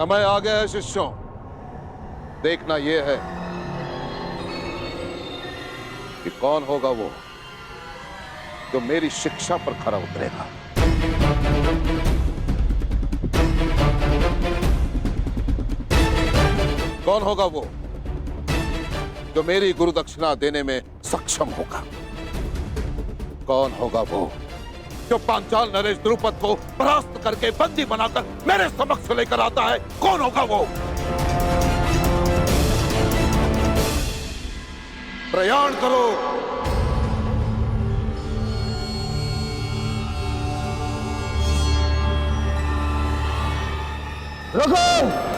समय आ गया है शिष्यों। देखना यह है कि कौन होगा वो जो मेरी शिक्षा पर खरा उतरेगा। कौन होगा वो जो मेरी गुरु दक्षिणा देने में सक्षम होगा। कौन होगा वो जो पांचाल नरेश द्रुपद को परास्त करके बंदी बनाकर मेरे समक्ष लेकर आता है। कौन होगा वो। प्रयाण करो। रुको।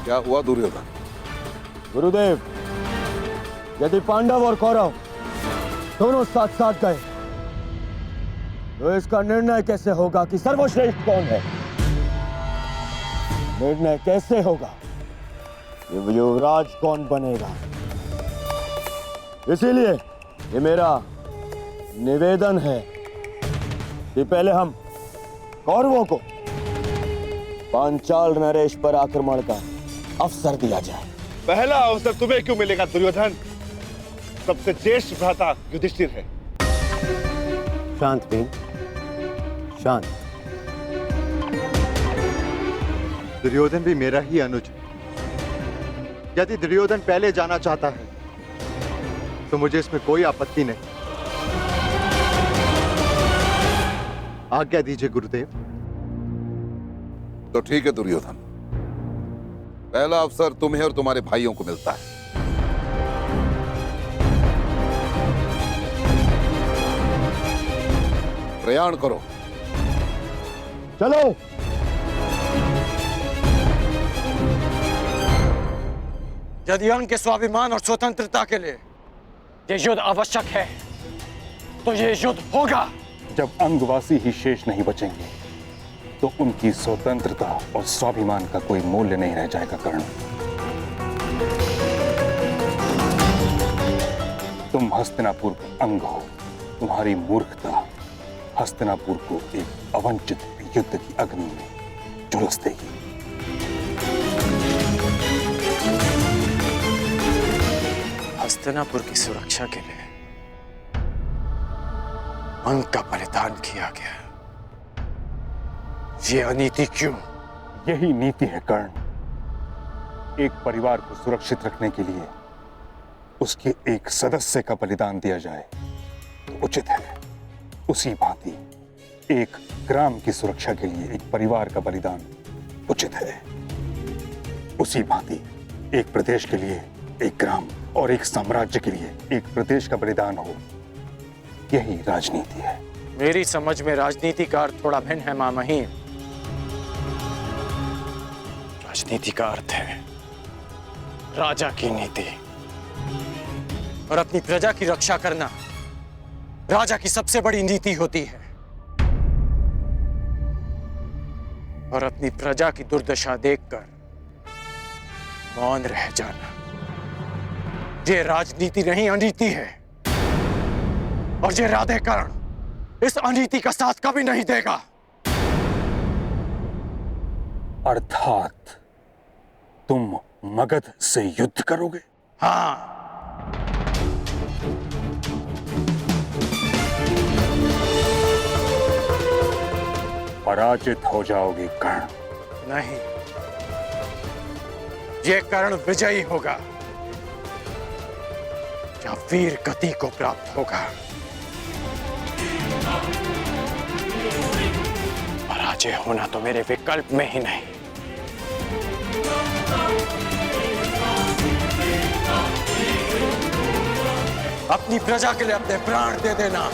क्या हुआ दुर्योधन? गुरुदेव, यदि पांडव और कौरव दोनों साथ साथ गए तो इसका निर्णय कैसे होगा कि सर्वश्रेष्ठ कौन है। निर्णय कैसे होगा कि युवराज कौन बनेगा। इसीलिए ये मेरा निवेदन है कि पहले हम कौरवों को पांचाल नरेश पर आक्रमण का अवसर दिया जाए। पहला अवसर तुम्हें क्यों मिलेगा दुर्योधन? सबसे ज्येष्ठ भ्राता युधिष्ठिर है। शांत भीम, शांत। दुर्योधन भी मेरा ही अनुज है। यदि दुर्योधन पहले जाना चाहता है तो मुझे इसमें कोई आपत्ति नहीं। आज्ञा दीजिए गुरुदेव। तो ठीक है दुर्योधन, पहला अवसर तुम्हें और तुम्हारे भाइयों को मिलता है। प्रयाण करो। चलो। यदि उनके स्वाभिमान और स्वतंत्रता के लिए ये युद्ध आवश्यक है तो ये युद्ध होगा। जब अंगवासी ही शेष नहीं बचेंगे तो उनकी स्वतंत्रता और स्वाभिमान का कोई मूल्य नहीं रह जाएगा। कर्ण, तुम हस्तिनापुर का अंग हो। तुम्हारी मूर्खता हस्तिनापुर को एक अवंचित युद्ध की अग्नि में झुलस देगी। हस्तिनापुर की सुरक्षा के लिए अंग का बलिदान किया गया। ये अनीति क्यों? यही नीति है कर्ण। एक परिवार को सुरक्षित रखने के लिए उसके एक सदस्य का बलिदान दिया जाए तो उचित है। उसी भांति एक ग्राम की सुरक्षा के लिए एक परिवार का बलिदान उचित है। उसी भांति एक प्रदेश के लिए एक ग्राम और एक साम्राज्य के लिए एक प्रदेश का बलिदान हो, यही राजनीति है। मेरी समझ में राजनीति का अर्थ थोड़ा भिन्न है मामहीन। राजनीति का अर्थ है राजा की नीति, और अपनी प्रजा की रक्षा करना राजा की सबसे बड़ी नीति होती है। और अपनी प्रजा की दुर्दशा देखकर मौन रह जाना ये राजनीति नहीं, अनीति है। और ये राधेकर्ण इस अनीति का साथ कभी नहीं देगा। अर्थात तुम मगध से युद्ध करोगे? हाँ, पराजित हो जाओगे कर्ण। नहीं, ये कर्ण विजयी होगा या वीर गति को प्राप्त होगा। पराजय होना तो मेरे विकल्प में ही नहीं। अपनी प्रजा के लिए अपने प्राण दे देना,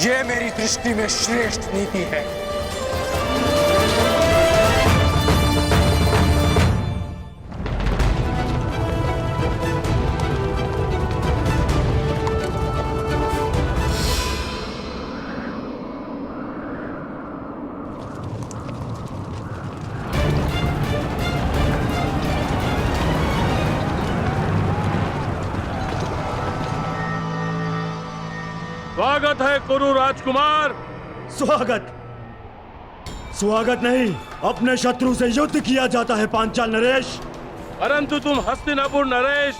ये मेरी दृष्टि में श्रेष्ठ नीति है। स्वागत है कुरु राजकुमार। स्वागत स्वागत नहीं, अपने शत्रु से युद्ध किया जाता है पांचाल नरेश। परंतु तुम हस्तिनापुर नरेश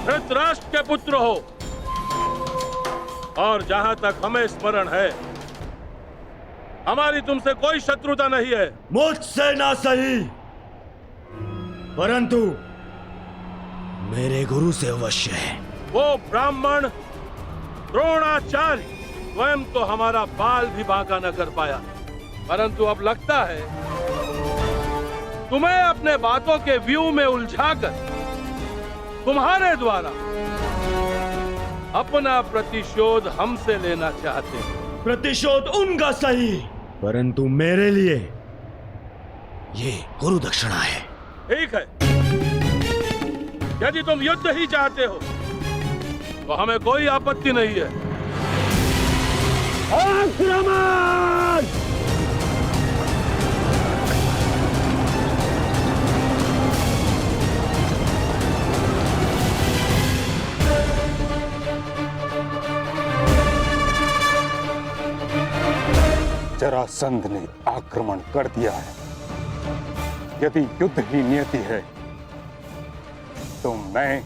धृतराष्ट्र के पुत्र हो, और जहां तक हमें स्मरण है हमारी तुमसे कोई शत्रुता नहीं है। मुझसे ना सही, परंतु मेरे गुरु से अवश्य है। वो ब्राह्मण द्रोणाचार्य स्वयं तो हमारा बाल भी बांका न कर पाया, परंतु अब लगता है तुम्हें अपने बातों के व्यू में उलझाकर तुम्हारे द्वारा अपना प्रतिशोध हमसे लेना चाहते हैं। प्रतिशोध उनका सही, परंतु मेरे लिए ये गुरु दक्षिणा है। ठीक है, यदि तुम युद्ध ही चाहते हो तो हमें कोई आपत्ति नहीं है। आक्रमण! जरासंध ने आक्रमण कर दिया है। यदि युद्ध ही नियति है तो मैं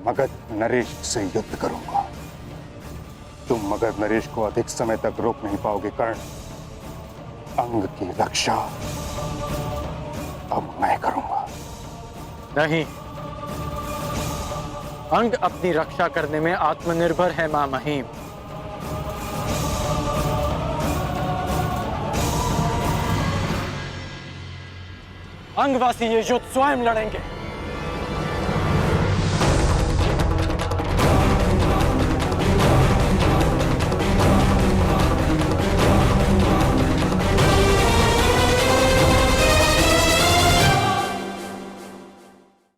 मगध नरेश से युद्ध करूंगा। तुम मगध नरेश को अधिक समय तक रोक नहीं पाओगे कर्ण। अंग की रक्षा अब मैं करूंगा। नहीं, अंग अपनी रक्षा करने में आत्मनिर्भर है मां महिम। अंगवासी ये युद्ध स्वयं लड़ेंगे।